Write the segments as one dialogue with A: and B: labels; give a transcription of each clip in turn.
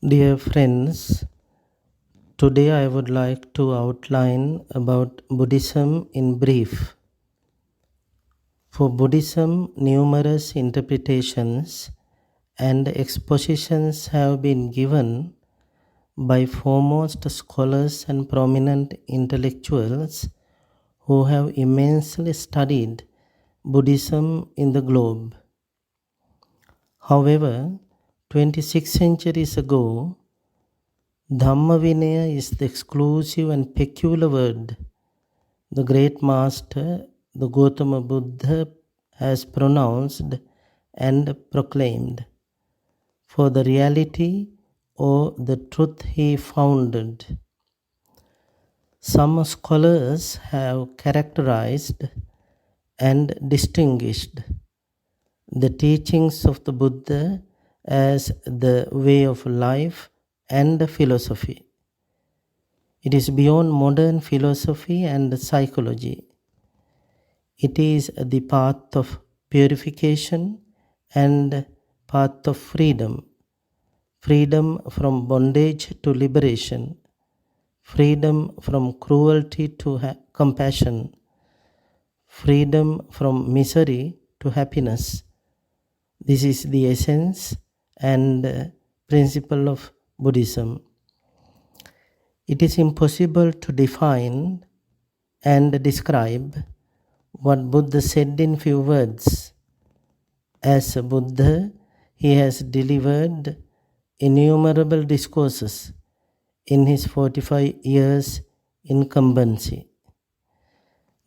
A: Dear friends, today I would like to outline about Buddhism in brief. For Buddhism, numerous interpretations and expositions have been given by foremost scholars and prominent intellectuals who have immensely studied Buddhism in the globe. However, 26 centuries ago, Dhamma Vinaya is the exclusive and peculiar word the great master, the Gautama Buddha, has pronounced and proclaimed for the reality or the truth he founded. Some scholars have characterized and distinguished the teachings of the Buddha as the way of life and philosophy. It is beyond modern philosophy and psychology. It is the path of purification and path of freedom. Freedom from bondage to liberation. Freedom from cruelty to compassion. Freedom from misery to happiness. This is the essence and principle of Buddhism. It is impossible to define and describe what Buddha said in few words. As a Buddha, he has delivered innumerable discourses in his 45 years incumbency.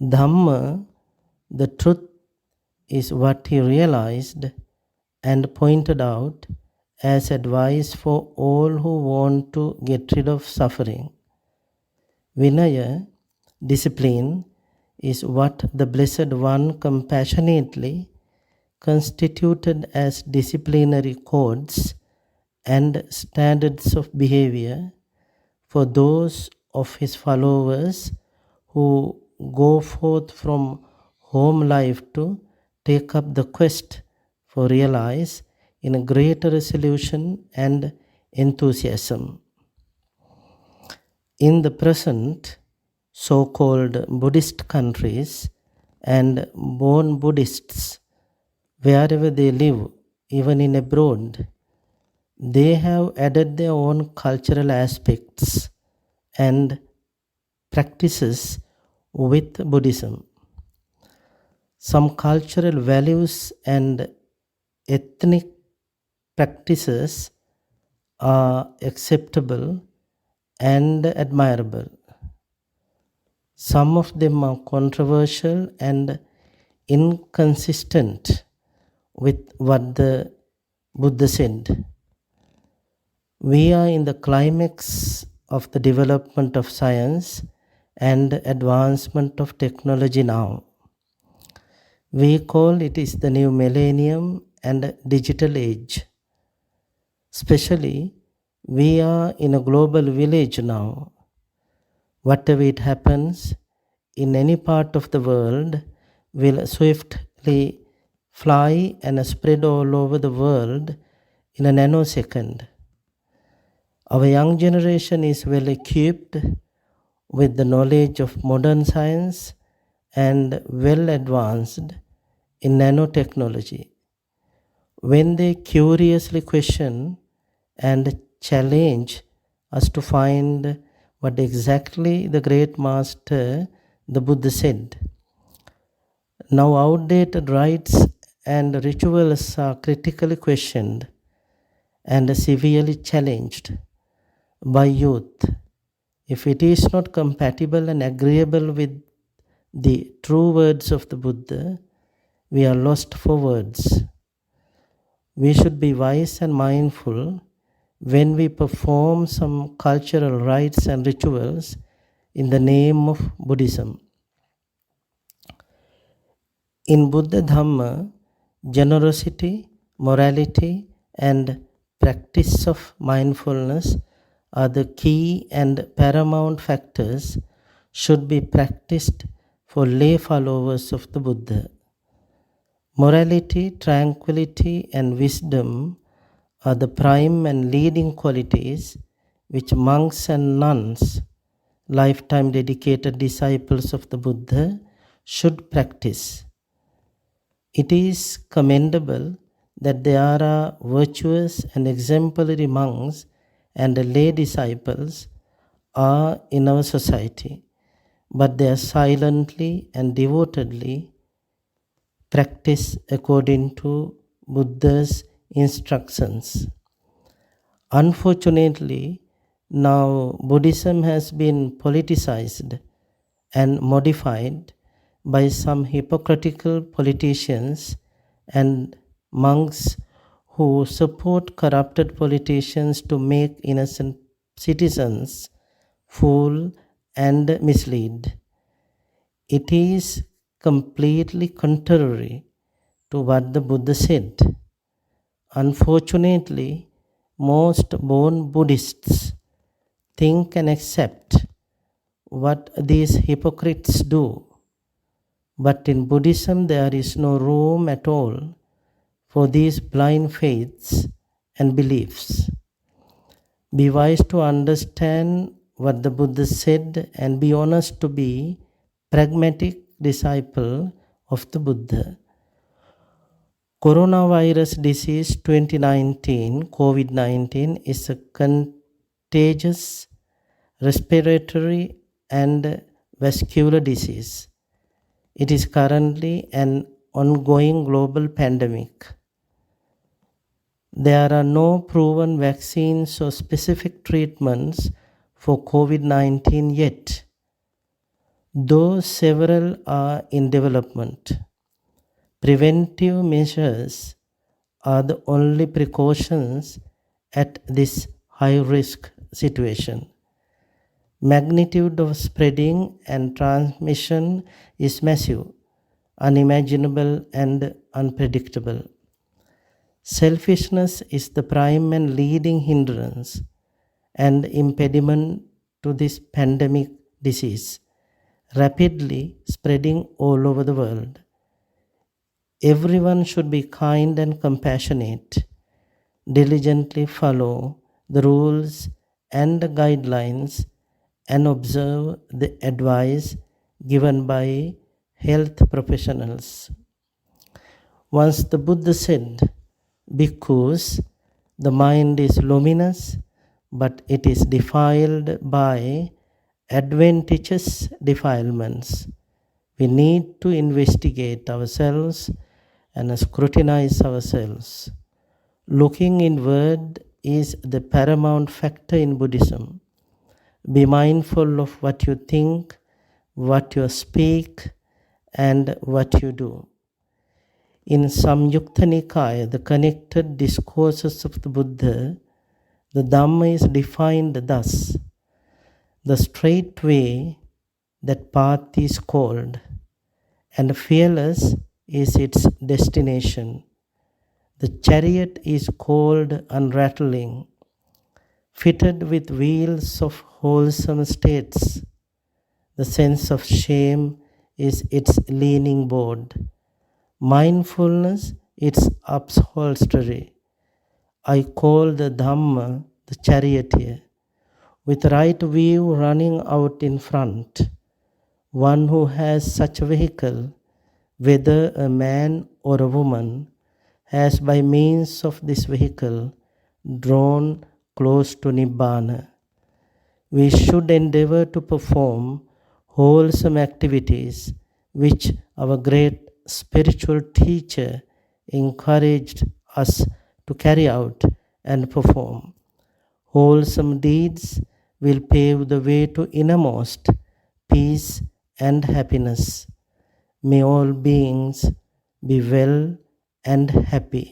A: Dhamma, the truth, is what he realized and pointed out as advice for all who want to get rid of suffering. Vinaya, discipline, is what the Blessed One compassionately constituted as disciplinary codes and standards of behavior for those of his followers who go forth from home life to take up the quest for realize in a greater resolution and enthusiasm. In the present so-called Buddhist countries and born Buddhists, wherever they live, even in abroad, they have added their own cultural aspects and practices with Buddhism. Some cultural values and ethnic practices are acceptable and admirable. Some of them are controversial and inconsistent with what the Buddha said. We are in the climax of the development of science and advancement of technology now. We call it is the new millennium and digital age. Especially, we are in a global village now. Whatever it happens in any part of the world will swiftly fly and spread all over the world in a nanosecond. Our young generation is well equipped with the knowledge of modern science and well advanced in nanotechnology. When they curiously question and challenge us to find what exactly the great master, the Buddha, said. Now outdated rites and rituals are critically questioned and severely challenged by youth. If it is not compatible and agreeable with the true words of the Buddha, we are lost for words. We should be wise and mindful when we perform some cultural rites and rituals in the name of Buddhism. In Buddha Dhamma, generosity, morality, and practice of mindfulness are the key and paramount factors should be practiced for lay followers of the Buddha. Morality, tranquility, and wisdom are the prime and leading qualities which monks and nuns, lifetime dedicated disciples of the Buddha, should practice. It is commendable that there are virtuous and exemplary monks and lay disciples are in our society, but they are silently and devotedly practice according to Buddha's instructions. Unfortunately, now Buddhism has been politicized and modified by some hypocritical politicians and monks who support corrupted politicians to make innocent citizens fool and mislead. It is completely contrary to what the Buddha said. Unfortunately, most born Buddhists think and accept what these hypocrites do. But in Buddhism, there is no room at all for these blind faiths and beliefs. Be wise to understand what the Buddha said and be honest to be pragmatic disciple of the Buddha. Coronavirus disease 2019, COVID-19, is a contagious respiratory and vascular disease. It is currently an ongoing global pandemic. There are no proven vaccines or specific treatments for COVID-19 yet, though several are in development. Preventive measures are the only precautions at this high-risk situation. Magnitude of spreading and transmission is massive, unimaginable, and unpredictable. Selfishness is the prime and leading hindrance and impediment to this pandemic disease, rapidly spreading all over the world. Everyone should be kind and compassionate, diligently follow the rules and the guidelines, and observe the advice given by health professionals. Once the Buddha said, "Bhikkhus, the mind is luminous, but it is defiled by adventitious defilements." We need to investigate ourselves and scrutinize ourselves. Looking inward is the paramount factor in Buddhism. Be mindful of what you think, what you speak, and what you do. In Samyukta Nikaya, the connected discourses of the Buddha, the Dhamma is defined thus: the straight way, that path is called, and fearless is its destination. The chariot is called unrattling, fitted with wheels of wholesome states. The sense of shame is its leaning board, mindfulness its upholstery. I call the Dhamma the charioteer, with right view running out in front. One who has such a vehicle, whether a man or a woman, has by means of this vehicle drawn close to Nibbana. We should endeavor to perform wholesome activities which our great spiritual teacher encouraged us to carry out and perform. Wholesome deeds will pave the way to innermost peace and happiness. May all beings be well and happy.